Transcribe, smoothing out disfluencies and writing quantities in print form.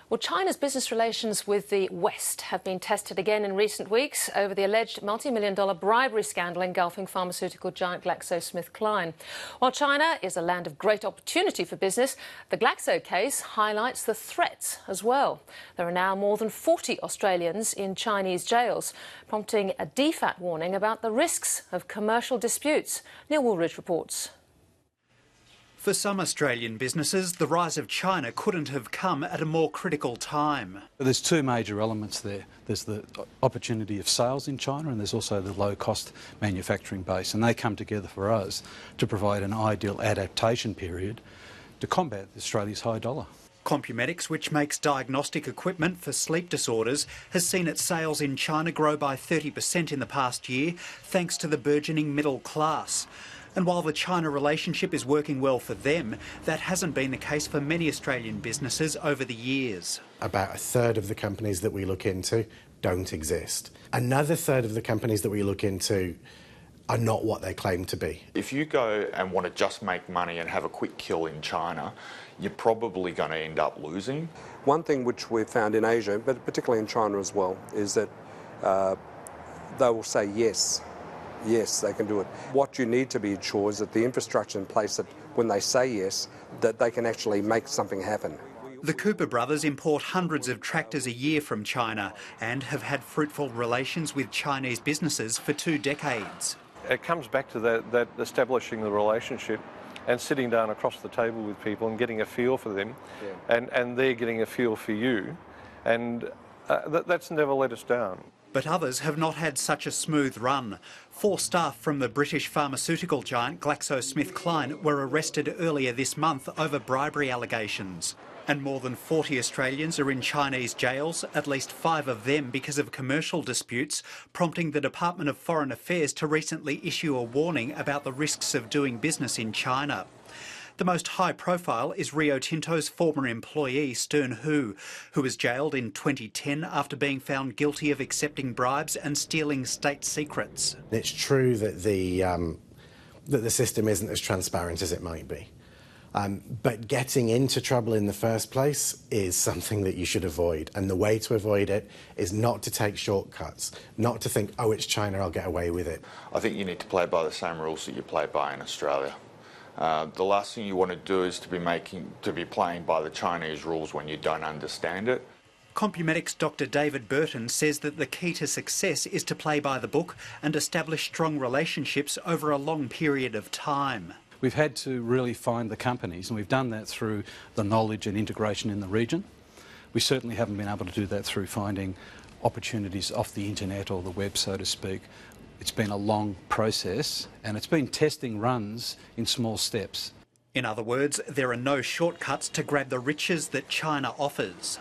Well, China's business relations with the West have been tested again in recent weeks over the alleged multi-million-dollar bribery scandal engulfing pharmaceutical giant GlaxoSmithKline. While China is a land of great opportunity for business, the Glaxo case highlights the threats as well. There are now more than 40 Australians in Chinese jails, prompting a DFAT warning about the risks of commercial disputes. Neil Woolridge reports. For some Australian businesses, the rise of China couldn't have come at a more critical time. There's two major elements there. There's the opportunity of sales in China and there's also the low-cost manufacturing base, and they come together for us to provide an ideal adaptation period to combat Australia's high dollar. Compumetics, which makes diagnostic equipment for sleep disorders, has seen its sales in China grow by 30% in the past year, thanks to the burgeoning middle class. And while the China relationship is working well for them, that hasn't been the case for many Australian businesses over the years. About a third of the companies that we look into don't exist. Another third of the companies that we look into are not what they claim to be. If you go and want to just make money and have a quick kill in China, you're probably going to end up losing. One thing which we've found in Asia, but particularly in China as well, is that they will say yes. Yes, they can do it. What you need to be sure is that the infrastructure in place, that when they say yes, that they can actually make something happen. The Cooper brothers import hundreds of tractors a year from China and have had fruitful relations with Chinese businesses for 2 decades. It comes back to that establishing the relationship and sitting down across the table with people and getting a feel for them, and they're getting a feel for you, and that's never let us down. But others have not had such a smooth run. 4 staff from the British pharmaceutical giant GlaxoSmithKline were arrested earlier this month over bribery allegations. And more than 40 Australians are in Chinese jails, at least 5 of them because of commercial disputes, prompting the Department of Foreign Affairs to recently issue a warning about the risks of doing business in China. The most high profile is Rio Tinto's former employee, Stern Hu, who was jailed in 2010 after being found guilty of accepting bribes and stealing state secrets. It's true that the system isn't as transparent as it might be. But getting into trouble in the first place is something that you should avoid. And the way to avoid it is not to take shortcuts, not to think, oh, it's China, I'll get away with it. I think you need to play by the same rules that you play by in Australia. The last thing you want to do is to be playing by the Chinese rules when you don't understand it. Compumetics Dr. David Burton says that the key to success is to play by the book and establish strong relationships over a long period of time. We've had to really find the companies, and we've done that through the knowledge and integration in the region. We certainly haven't been able to do that through finding opportunities off the internet or the web, so to speak. It's been a long process, and it's been testing runs in small steps. In other words, there are no shortcuts to grab the riches that China offers.